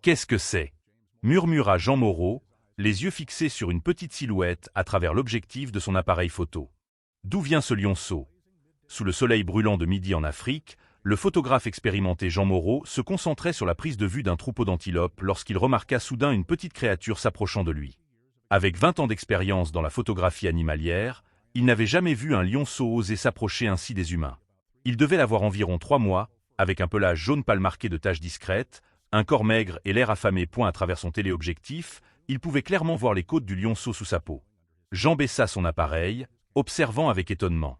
Qu'est-ce que c'est? Murmura Jean Moreau, les yeux fixés sur une petite silhouette à travers l'objectif de son appareil photo. D'où vient ce lionceau? Sous le soleil brûlant de midi en Afrique, le photographe expérimenté Jean Moreau se concentrait sur la prise de vue d'un troupeau d'antilopes lorsqu'il remarqua soudain une petite créature s'approchant de lui. Avec 20 ans d'expérience dans la photographie animalière, il n'avait jamais vu un lionceau oser s'approcher ainsi des humains. Il devait avoir environ 3 mois, avec un pelage jaune pâle marqué de taches discrètes, un corps maigre et l'air affamé point à travers son téléobjectif, il pouvait clairement voir les côtes du lionceau sous sa peau. Jean baissa son appareil, observant avec étonnement.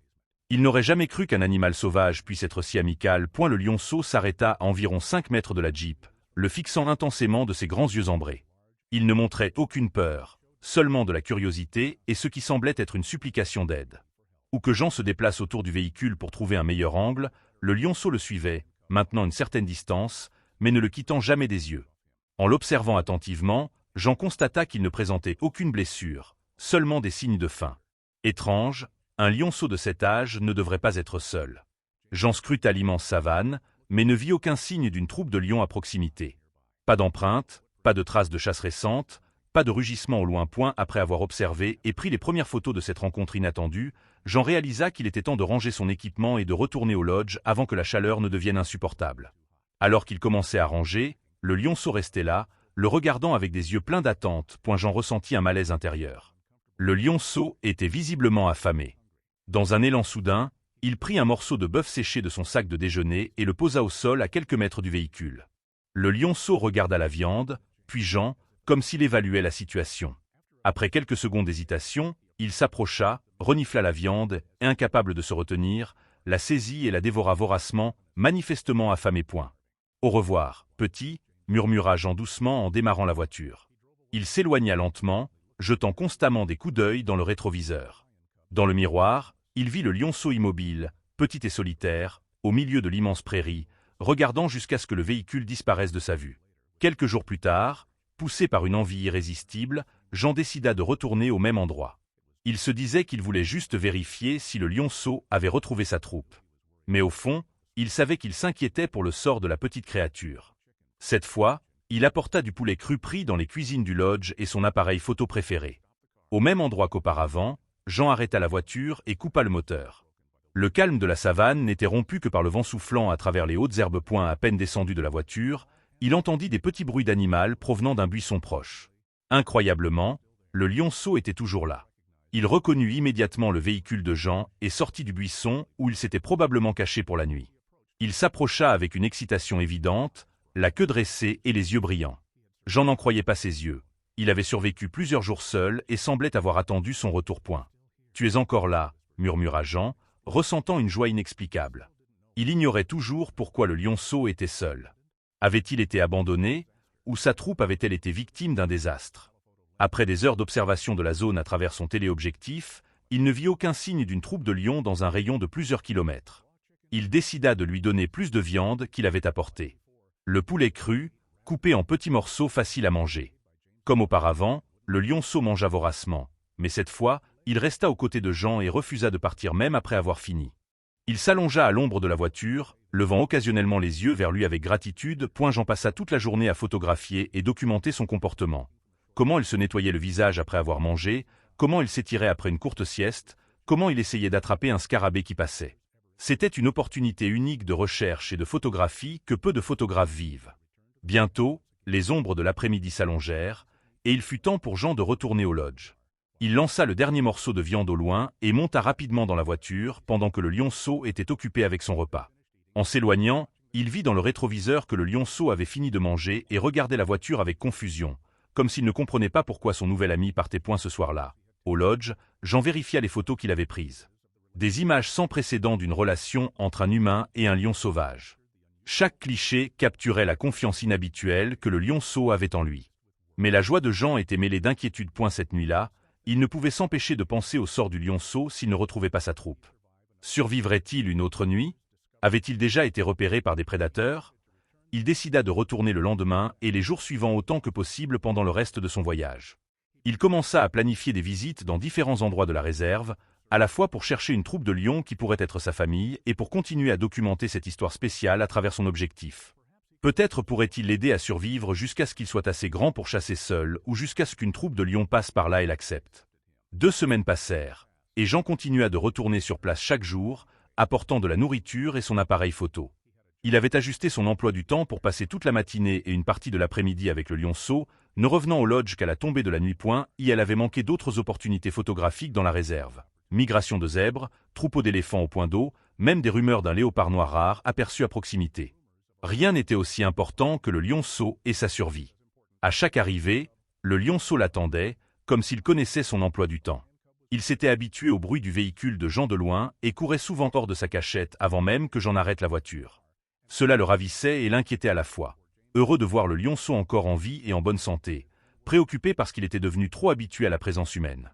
Il n'aurait jamais cru qu'un animal sauvage puisse être si amical. Le lionceau s'arrêta à environ 5 mètres de la Jeep, le fixant intensément de ses grands yeux ambrés. Il ne montrait aucune peur, seulement de la curiosité et ce qui semblait être une supplication d'aide. Ou que Jean se déplace autour du véhicule pour trouver un meilleur angle, le lionceau le suivait, maintenant une certaine distance, mais ne le quittant jamais des yeux. En l'observant attentivement, Jean constata qu'il ne présentait aucune blessure, seulement des signes de faim. Étrange, un lionceau de cet âge ne devrait pas être seul. Jean scruta l'immense savane, mais ne vit aucun signe d'une troupe de lions à proximité. Pas d'empreintes, pas de traces de chasse récentes, pas de rugissement au loin. Après avoir observé et pris les premières photos de cette rencontre inattendue, Jean réalisa qu'il était temps de ranger son équipement et de retourner au lodge avant que la chaleur ne devienne insupportable. Alors qu'il commençait à ranger, le lionceau restait là, le regardant avec des yeux pleins d'attente. Jean ressentit un malaise intérieur. Le lionceau était visiblement affamé. Dans un élan soudain, il prit un morceau de bœuf séché de son sac de déjeuner et le posa au sol à quelques mètres du véhicule. Le lionceau regarda la viande, puis Jean, comme s'il évaluait la situation. Après quelques secondes d'hésitation, il s'approcha, renifla la viande, et incapable de se retenir, la saisit et la dévora voracement, manifestement affamé. Au revoir, petit, murmura Jean doucement en démarrant la voiture. Il s'éloigna lentement, jetant constamment des coups d'œil dans le rétroviseur. Dans le miroir, il vit le lionceau immobile, petit et solitaire, au milieu de l'immense prairie, regardant jusqu'à ce que le véhicule disparaisse de sa vue. Quelques jours plus tard, poussé par une envie irrésistible, Jean décida de retourner au même endroit. Il se disait qu'il voulait juste vérifier si le lionceau avait retrouvé sa troupe. Mais au fond, il savait qu'il s'inquiétait pour le sort de la petite créature. Cette fois, il apporta du poulet cru pris dans les cuisines du lodge et son appareil photo préféré. Au même endroit qu'auparavant, Jean arrêta la voiture et coupa le moteur. Le calme de la savane n'était rompu que par le vent soufflant à travers les hautes herbes. À peine descendu de la voiture, il entendit des petits bruits d'animal provenant d'un buisson proche. Incroyablement, le lionceau était toujours là. Il reconnut immédiatement le véhicule de Jean et sortit du buisson où il s'était probablement caché pour la nuit. Il s'approcha avec une excitation évidente, la queue dressée et les yeux brillants. Jean n'en croyait pas ses yeux. Il avait survécu plusieurs jours seul et semblait avoir attendu son retour. Tu es encore là, murmura Jean, ressentant une joie inexplicable. Il ignorait toujours pourquoi le lionceau était seul. Avait-il été abandonné, ou sa troupe avait-elle été victime d'un désastre? Après des heures d'observation de la zone à travers son téléobjectif, il ne vit aucun signe d'une troupe de lions dans un rayon de plusieurs kilomètres. Il décida de lui donner plus de viande qu'il avait apportée. Le poulet cru, coupé en petits morceaux faciles à manger. Comme auparavant, le lionceau mangea voracement, mais cette fois, il resta aux côtés de Jean et refusa de partir même après avoir fini. Il s'allongea à l'ombre de la voiture, levant occasionnellement les yeux vers lui avec gratitude. Jean passa toute la journée à photographier et documenter son comportement. Comment il se nettoyait le visage après avoir mangé, comment il s'étirait après une courte sieste, comment il essayait d'attraper un scarabée qui passait. C'était une opportunité unique de recherche et de photographie que peu de photographes vivent. Bientôt, les ombres de l'après-midi s'allongèrent, et il fut temps pour Jean de retourner au lodge. Il lança le dernier morceau de viande au loin et monta rapidement dans la voiture pendant que le lionceau était occupé avec son repas. En s'éloignant, il vit dans le rétroviseur que le lionceau avait fini de manger et regardait la voiture avec confusion, comme s'il ne comprenait pas pourquoi son nouvel ami partait point ce soir-là. Au lodge, Jean vérifia les photos qu'il avait prises. Des images sans précédent d'une relation entre un humain et un lion sauvage. Chaque cliché capturait la confiance inhabituelle que le lionceau avait en lui. Mais la joie de Jean était mêlée d'inquiétude. Cette nuit-là, il ne pouvait s'empêcher de penser au sort du lionceau s'il ne retrouvait pas sa troupe. Survivrait-il une autre nuit? Avait-il déjà été repéré par des prédateurs? Il décida de retourner le lendemain et les jours suivants autant que possible pendant le reste de son voyage. Il commença à planifier des visites dans différents endroits de la réserve, à la fois pour chercher une troupe de lions qui pourrait être sa famille et pour continuer à documenter cette histoire spéciale à travers son objectif. Peut-être pourrait-il l'aider à survivre jusqu'à ce qu'il soit assez grand pour chasser seul ou jusqu'à ce qu'une troupe de lions passe par là et l'accepte. 2 semaines passèrent, et Jean continua de retourner sur place chaque jour, apportant de la nourriture et son appareil photo. Il avait ajusté son emploi du temps pour passer toute la matinée et une partie de l'après-midi avec le lionceau, ne revenant au lodge qu'à la tombée de la nuit. Et elle avait manqué d'autres opportunités photographiques dans la réserve. Migration de zèbres, troupeaux d'éléphants au point d'eau, même des rumeurs d'un léopard noir rare aperçu à proximité. Rien n'était aussi important que le lionceau et sa survie. À chaque arrivée, le lionceau l'attendait, comme s'il connaissait son emploi du temps. Il s'était habitué au bruit du véhicule de Jean de loin et courait souvent hors de sa cachette avant même que Jean n'arrête la voiture. Cela le ravissait et l'inquiétait à la fois. Heureux de voir le lionceau encore en vie et en bonne santé, préoccupé parce qu'il était devenu trop habitué à la présence humaine.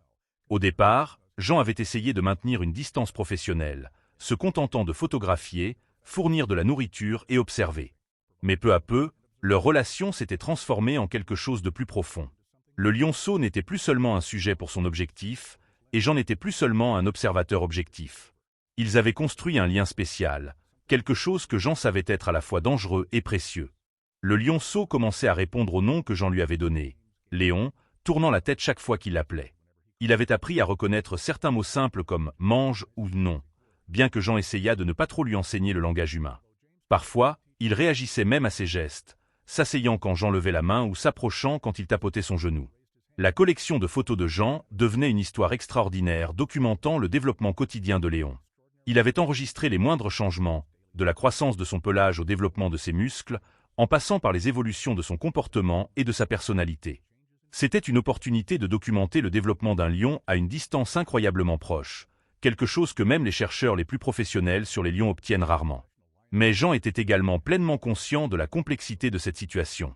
Au départ, Jean avait essayé de maintenir une distance professionnelle, se contentant de photographier, fournir de la nourriture et observer. Mais peu à peu, leur relation s'était transformée en quelque chose de plus profond. Le lionceau n'était plus seulement un sujet pour son objectif, et Jean n'était plus seulement un observateur objectif. Ils avaient construit un lien spécial, quelque chose que Jean savait être à la fois dangereux et précieux. Le lionceau commençait à répondre au nom que Jean lui avait donné, Léon, tournant la tête chaque fois qu'il l'appelait. Il avait appris à reconnaître certains mots simples comme « mange » ou « non », bien que Jean essayât de ne pas trop lui enseigner le langage humain. Parfois, il réagissait même à ses gestes, s'asseyant quand Jean levait la main ou s'approchant quand il tapotait son genou. La collection de photos de Jean devenait une histoire extraordinaire documentant le développement quotidien de Léon. Il avait enregistré les moindres changements, de la croissance de son pelage au développement de ses muscles, en passant par les évolutions de son comportement et de sa personnalité. C'était une opportunité de documenter le développement d'un lion à une distance incroyablement proche, quelque chose que même les chercheurs les plus professionnels sur les lions obtiennent rarement. Mais Jean était également pleinement conscient de la complexité de cette situation.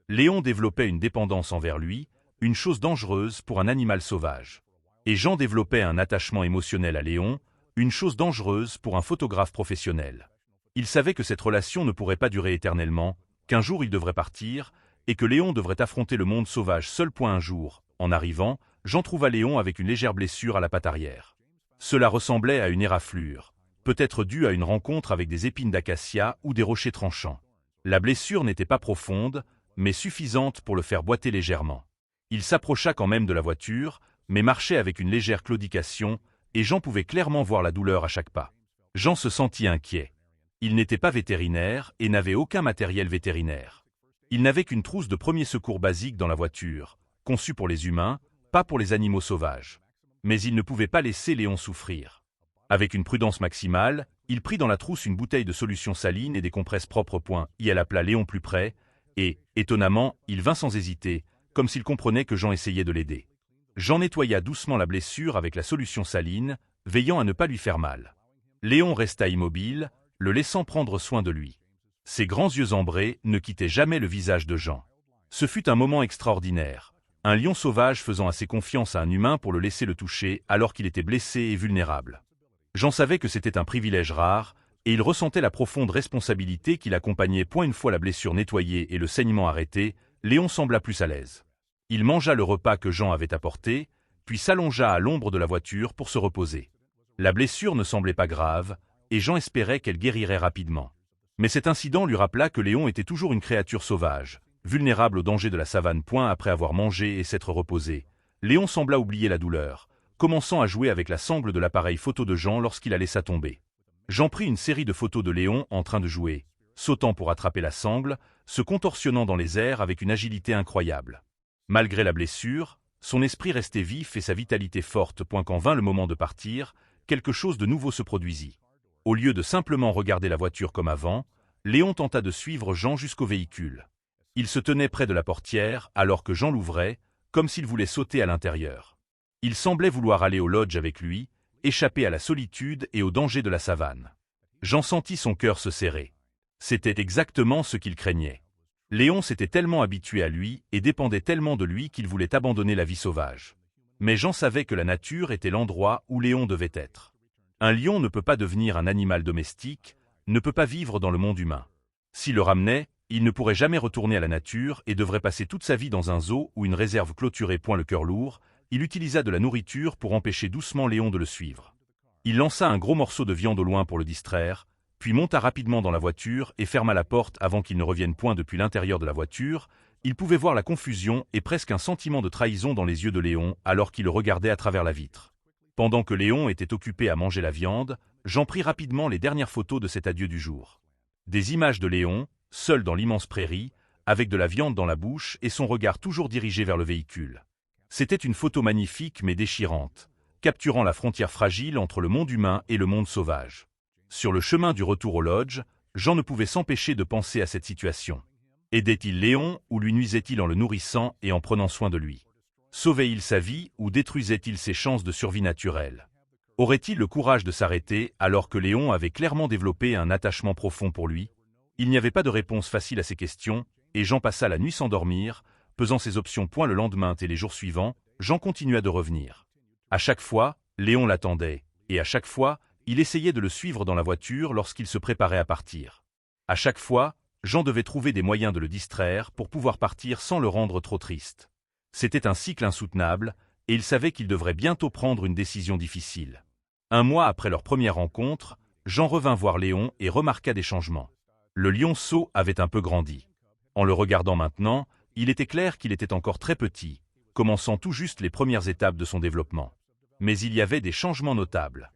Léon développait une dépendance envers lui, une chose dangereuse pour un animal sauvage. Et Jean développait un attachement émotionnel à Léon, une chose dangereuse pour un photographe professionnel. Il savait que cette relation ne pourrait pas durer éternellement, qu'un jour il devrait partir, et que Léon devrait affronter le monde sauvage seul. Un jour, en arrivant, Jean trouva Léon avec une légère blessure à la patte arrière. Cela ressemblait à une éraflure, peut-être due à une rencontre avec des épines d'acacia ou des rochers tranchants. La blessure n'était pas profonde, mais suffisante pour le faire boiter légèrement. Il s'approcha quand même de la voiture, mais marchait avec une légère claudication, et Jean pouvait clairement voir la douleur à chaque pas. Jean se sentit inquiet. Il n'était pas vétérinaire et n'avait aucun matériel vétérinaire. Il n'avait qu'une trousse de premiers secours basique dans la voiture, conçue pour les humains, pas pour les animaux sauvages. Mais il ne pouvait pas laisser Léon souffrir. Avec une prudence maximale, il prit dans la trousse une bouteille de solution saline et des compresses propres. Elle appela Léon plus près, et, étonnamment, il vint sans hésiter, comme s'il comprenait que Jean essayait de l'aider. Jean nettoya doucement la blessure avec la solution saline, veillant à ne pas lui faire mal. Léon resta immobile, le laissant prendre soin de lui. Ses grands yeux ambrés ne quittaient jamais le visage de Jean. Ce fut un moment extraordinaire, un lion sauvage faisant assez confiance à un humain pour le laisser le toucher alors qu'il était blessé et vulnérable. Jean savait que c'était un privilège rare, et il ressentait la profonde responsabilité qui l'accompagnait. Une fois la blessure nettoyée et le saignement arrêté, Léon sembla plus à l'aise. Il mangea le repas que Jean avait apporté, puis s'allongea à l'ombre de la voiture pour se reposer. La blessure ne semblait pas grave, et Jean espérait qu'elle guérirait rapidement. Mais cet incident lui rappela que Léon était toujours une créature sauvage, vulnérable aux dangers de la savane. Après avoir mangé et s'être reposé, Léon sembla oublier la douleur, commençant à jouer avec la sangle de l'appareil photo de Jean lorsqu'il la laissa tomber. Jean prit une série de photos de Léon en train de jouer, sautant pour attraper la sangle, se contorsionnant dans les airs avec une agilité incroyable. Malgré la blessure, son esprit restait vif et sa vitalité forte. Quand vint le moment de partir, quelque chose de nouveau se produisit. Au lieu de simplement regarder la voiture comme avant, Léon tenta de suivre Jean jusqu'au véhicule. Il se tenait près de la portière alors que Jean l'ouvrait, comme s'il voulait sauter à l'intérieur. Il semblait vouloir aller au lodge avec lui, échapper à la solitude et aux dangers de la savane. Jean sentit son cœur se serrer. C'était exactement ce qu'il craignait. Léon s'était tellement habitué à lui et dépendait tellement de lui qu'il voulait abandonner la vie sauvage. Mais Jean savait que la nature était l'endroit où Léon devait être. Un lion ne peut pas devenir un animal domestique, ne peut pas vivre dans le monde humain. S'il le ramenait, il ne pourrait jamais retourner à la nature et devrait passer toute sa vie dans un zoo ou une réserve clôturée. Le cœur lourd, il utilisa de la nourriture pour empêcher doucement Léon de le suivre. Il lança un gros morceau de viande au loin pour le distraire, puis monta rapidement dans la voiture et ferma la porte avant qu'il ne revienne point depuis l'intérieur de la voiture. Il pouvait voir la confusion et presque un sentiment de trahison dans les yeux de Léon alors qu'il le regardait à travers la vitre. Pendant que Léon était occupé à manger la viande, Jean prit rapidement les dernières photos de cet adieu du jour. Des images de Léon, seul dans l'immense prairie, avec de la viande dans la bouche et son regard toujours dirigé vers le véhicule. C'était une photo magnifique mais déchirante, capturant la frontière fragile entre le monde humain et le monde sauvage. Sur le chemin du retour au lodge, Jean ne pouvait s'empêcher de penser à cette situation. Aidait-il Léon ou lui nuisait-il en le nourrissant et en prenant soin de lui? Sauvait-il sa vie ou détruisait-il ses chances de survie naturelle? Aurait-il le courage de s'arrêter alors que Léon avait clairement développé un attachement profond pour lui? Il n'y avait pas de réponse facile à ces questions, et Jean passa la nuit sans dormir, pesant ses options point le lendemain et les jours suivants. Jean continua de revenir. À chaque fois, Léon l'attendait, et à chaque fois, il essayait de le suivre dans la voiture lorsqu'il se préparait à partir. À chaque fois, Jean devait trouver des moyens de le distraire pour pouvoir partir sans le rendre trop triste. C'était un cycle insoutenable, et il savait qu'il devrait bientôt prendre une décision difficile. Un mois après leur première rencontre, Jean revint voir Léon et remarqua des changements. Le lionceau avait un peu grandi. En le regardant maintenant, il était clair qu'il était encore très petit, commençant tout juste les premières étapes de son développement. Mais il y avait des changements notables.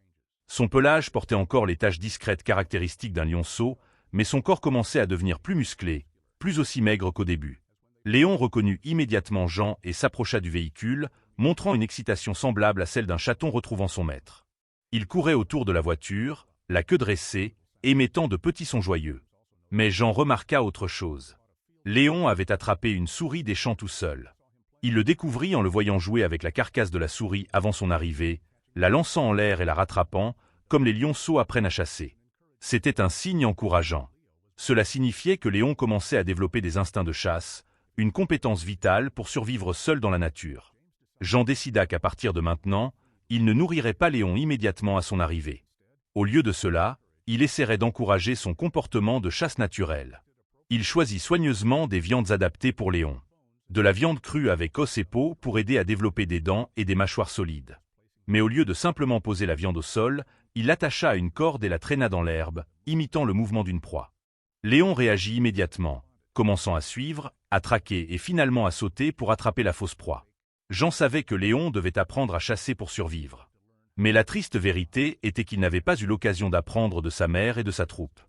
Son pelage portait encore les taches discrètes caractéristiques d'un lionceau, mais son corps commençait à devenir plus musclé, plus aussi maigre qu'au début. Léon reconnut immédiatement Jean et s'approcha du véhicule, montrant une excitation semblable à celle d'un chaton retrouvant son maître. Il courait autour de la voiture, la queue dressée, émettant de petits sons joyeux. Mais Jean remarqua autre chose. Léon avait attrapé une souris des champs tout seul. Il le découvrit en le voyant jouer avec la carcasse de la souris avant son arrivée, la lançant en l'air et la rattrapant, comme les lionceaux apprennent à chasser. C'était un signe encourageant. Cela signifiait que Léon commençait à développer des instincts de chasse, une compétence vitale pour survivre seul dans la nature. Jean décida qu'à partir de maintenant, il ne nourrirait pas Léon immédiatement à son arrivée. Au lieu de cela, il essaierait d'encourager son comportement de chasse naturelle. Il choisit soigneusement des viandes adaptées pour Léon. De la viande crue avec os et peau pour aider à développer des dents et des mâchoires solides. Mais au lieu de simplement poser la viande au sol, il l'attacha à une corde et la traîna dans l'herbe, imitant le mouvement d'une proie. Léon réagit immédiatement, commençant à suivre, à traquer et finalement à sauter pour attraper la fausse proie. Jean savait que Léon devait apprendre à chasser pour survivre. Mais la triste vérité était qu'il n'avait pas eu l'occasion d'apprendre de sa mère et de sa troupe.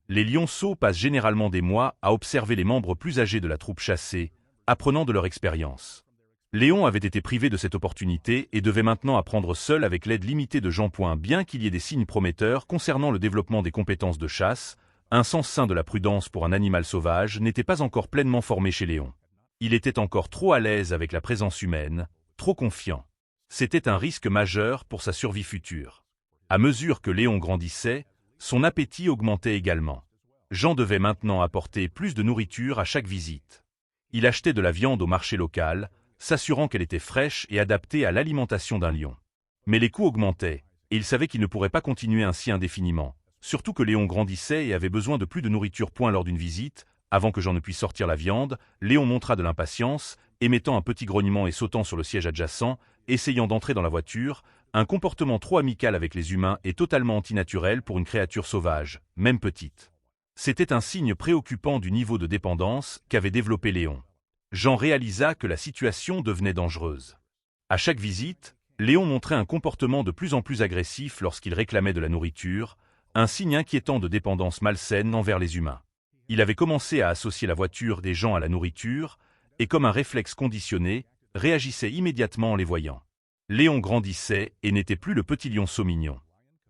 Les lionceaux passent généralement des mois à observer les membres plus âgés de la troupe chassée, apprenant de leur expérience. Léon avait été privé de cette opportunité et devait maintenant apprendre seul avec l'aide limitée de Jean. Bien qu'il y ait des signes prometteurs concernant le développement des compétences de chasse, un sens sain de la prudence pour un animal sauvage n'était pas encore pleinement formé chez Léon. Il était encore trop à l'aise avec la présence humaine, trop confiant. C'était un risque majeur pour sa survie future. À mesure que Léon grandissait, son appétit augmentait également. Jean devait maintenant apporter plus de nourriture à chaque visite. Il achetait de la viande au marché local, s'assurant qu'elle était fraîche et adaptée à l'alimentation d'un lion. Mais les coûts augmentaient, et il savait qu'il ne pourrait pas continuer ainsi indéfiniment, surtout que Léon grandissait et avait besoin de plus de nourriture. Lors d'une visite, avant que Jean ne puisse sortir la viande, Léon montra de l'impatience, émettant un petit grognement et sautant sur le siège adjacent, essayant d'entrer dans la voiture, un comportement trop amical avec les humains et totalement antinaturel pour une créature sauvage, même petite. C'était un signe préoccupant du niveau de dépendance qu'avait développé Léon. Jean réalisa que la situation devenait dangereuse. À chaque visite, Léon montrait un comportement de plus en plus agressif lorsqu'il réclamait de la nourriture, un signe inquiétant de dépendance malsaine envers les humains. Il avait commencé à associer la voiture des gens à la nourriture, et comme un réflexe conditionné, réagissait immédiatement en les voyant. Léon grandissait et n'était plus le petit lionceau mignon.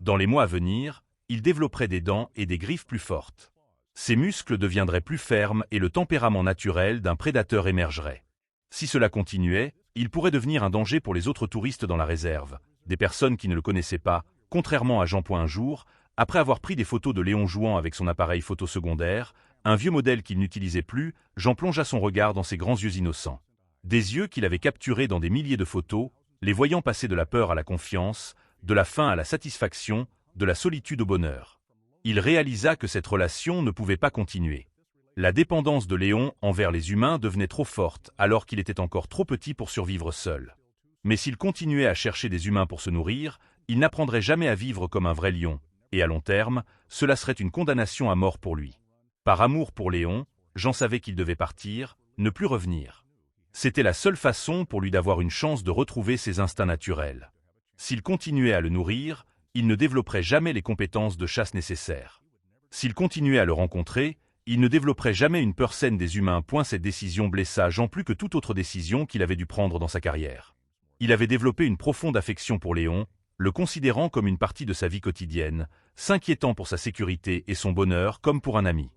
Dans les mois à venir, il développerait des dents et des griffes plus fortes. Ses muscles deviendraient plus fermes et le tempérament naturel d'un prédateur émergerait. Si cela continuait, il pourrait devenir un danger pour les autres touristes dans la réserve, des personnes qui ne le connaissaient pas, contrairement à Jean. Un jour, après avoir pris des photos de Léon jouant avec son appareil photo secondaire, un vieux modèle qu'il n'utilisait plus, Jean plongea son regard dans ses grands yeux innocents. Des yeux qu'il avait capturés dans des milliers de photos, les voyant passer de la peur à la confiance, de la faim à la satisfaction, de la solitude au bonheur. Il réalisa que cette relation ne pouvait pas continuer. La dépendance de Léon envers les humains devenait trop forte alors qu'il était encore trop petit pour survivre seul. Mais s'il continuait à chercher des humains pour se nourrir, il n'apprendrait jamais à vivre comme un vrai lion, et à long terme, cela serait une condamnation à mort pour lui. Par amour pour Léon, Jean savait qu'il devait partir, ne plus revenir. C'était la seule façon pour lui d'avoir une chance de retrouver ses instincts naturels. S'il continuait à le nourrir, il ne développerait jamais les compétences de chasse nécessaires. S'il continuait à le rencontrer, il ne développerait jamais une peur saine des humains. Cette décision blessa Jean plus que toute autre décision qu'il avait dû prendre dans sa carrière. Il avait développé une profonde affection pour Léon, le considérant comme une partie de sa vie quotidienne, s'inquiétant pour sa sécurité et son bonheur comme pour un ami.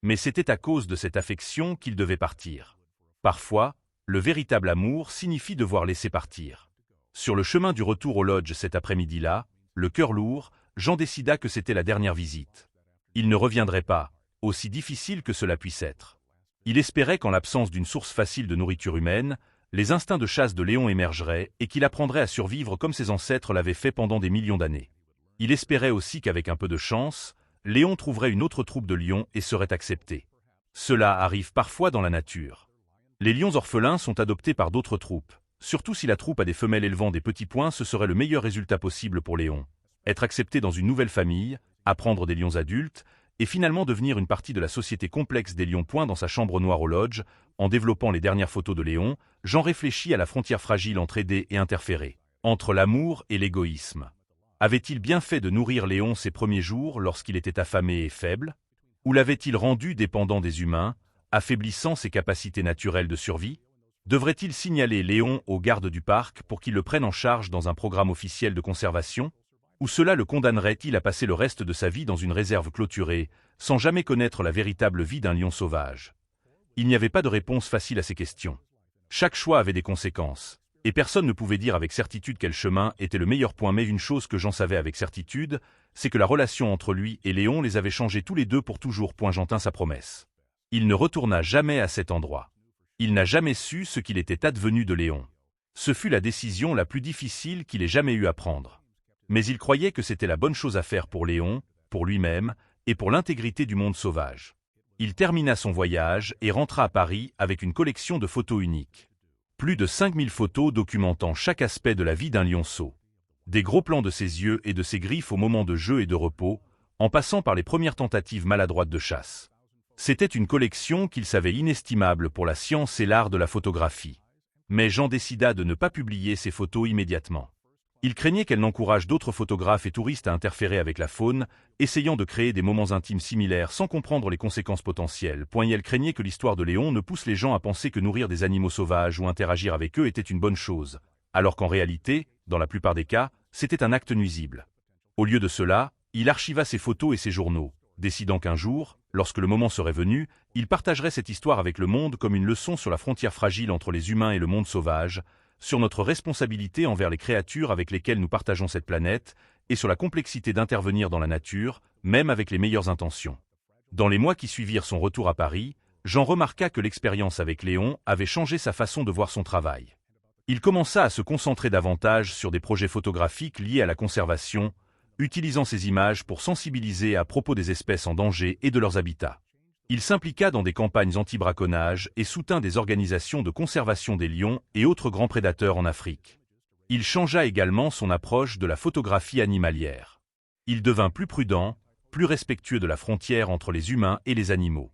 Mais c'était à cause de cette affection qu'il devait partir. Parfois, le véritable amour signifie devoir laisser partir. Sur le chemin du retour au lodge cet après-midi-là, le cœur lourd, Jean décida que c'était la dernière visite. Il ne reviendrait pas, aussi difficile que cela puisse être. Il espérait qu'en l'absence d'une source facile de nourriture humaine, les instincts de chasse de Léon émergeraient et qu'il apprendrait à survivre comme ses ancêtres l'avaient fait pendant des millions d'années. Il espérait aussi qu'avec un peu de chance, Léon trouverait une autre troupe de lions et serait accepté. Cela arrive parfois dans la nature. Les lions orphelins sont adoptés par d'autres troupes. Surtout si la troupe a des femelles élevant des petits points, ce serait le meilleur résultat possible pour Léon. Être accepté dans une nouvelle famille, apprendre des lions adultes, et finalement devenir une partie de la société complexe des lions. Dans sa chambre noire au lodge, en développant les dernières photos de Léon, Jean réfléchit à la frontière fragile entre aider et interférer, entre l'amour et l'égoïsme. Avait-il bien fait de nourrir Léon ses premiers jours lorsqu'il était affamé et faible? Ou l'avait-il rendu dépendant des humains, affaiblissant ses capacités naturelles de survie? Devrait-il signaler Léon aux gardes du parc pour qu'ils le prennent en charge dans un programme officiel de conservation? Ou cela le condamnerait-il à passer le reste de sa vie dans une réserve clôturée, sans jamais connaître la véritable vie d'un lion sauvage? Il n'y avait pas de réponse facile à ces questions. Chaque choix avait des conséquences, et personne ne pouvait dire avec certitude quel chemin était le meilleur. Mais une chose que Jean savait avec certitude, c'est que la relation entre lui et Léon les avait changés tous les deux pour toujours. Jean tint sa promesse. Il ne retourna jamais à cet endroit. Il n'a jamais su ce qu'il était advenu de Léon. Ce fut la décision la plus difficile qu'il ait jamais eu à prendre. Mais il croyait que c'était la bonne chose à faire pour Léon, pour lui-même, et pour l'intégrité du monde sauvage. Il termina son voyage et rentra à Paris avec une collection de photos uniques. Plus de 5000 photos documentant chaque aspect de la vie d'un lionceau. Des gros plans de ses yeux et de ses griffes au moment de jeu et de repos, en passant par les premières tentatives maladroites de chasse. C'était une collection qu'il savait inestimable pour la science et l'art de la photographie. Mais Jean décida de ne pas publier ces photos immédiatement. Il craignait qu'elle n'encourage d'autres photographes et touristes à interférer avec la faune, essayant de créer des moments intimes similaires sans comprendre les conséquences potentielles. Elle craignait que l'histoire de Léon ne pousse les gens à penser que nourrir des animaux sauvages ou interagir avec eux était une bonne chose, alors qu'en réalité, dans la plupart des cas, c'était un acte nuisible. Au lieu de cela, il archiva ses photos et ses journaux, décidant qu'un jour, lorsque le moment serait venu, il partagerait cette histoire avec le monde comme une leçon sur la frontière fragile entre les humains et le monde sauvage, sur notre responsabilité envers les créatures avec lesquelles nous partageons cette planète, et sur la complexité d'intervenir dans la nature, même avec les meilleures intentions. Dans les mois qui suivirent son retour à Paris, Jean remarqua que l'expérience avec Léon avait changé sa façon de voir son travail. Il commença à se concentrer davantage sur des projets photographiques liés à la conservation, utilisant ces images pour sensibiliser à propos des espèces en danger et de leurs habitats. Il s'impliqua dans des campagnes anti-braconnage et soutint des organisations de conservation des lions et autres grands prédateurs en Afrique. Il changea également son approche de la photographie animalière. Il devint plus prudent, plus respectueux de la frontière entre les humains et les animaux.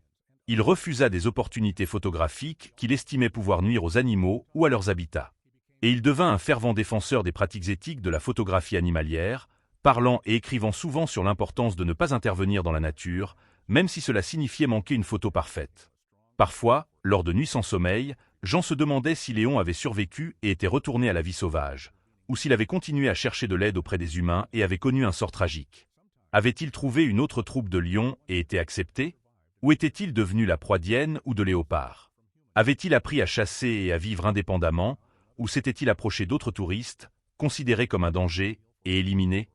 Il refusa des opportunités photographiques qu'il estimait pouvoir nuire aux animaux ou à leurs habitats. Et il devint un fervent défenseur des pratiques éthiques de la photographie animalière, parlant et écrivant souvent sur l'importance de ne pas intervenir dans la nature, même si cela signifiait manquer une photo parfaite. Parfois, lors de nuits sans sommeil, Jean se demandait si Léon avait survécu et était retourné à la vie sauvage, ou s'il avait continué à chercher de l'aide auprès des humains et avait connu un sort tragique. Avait-il trouvé une autre troupe de lions et été accepté? Ou était-il devenu la proie d'hyènes ou de léopards? Avait-il appris à chasser et à vivre indépendamment, ou s'était-il approché d'autres touristes, considérés comme un danger, et éliminés?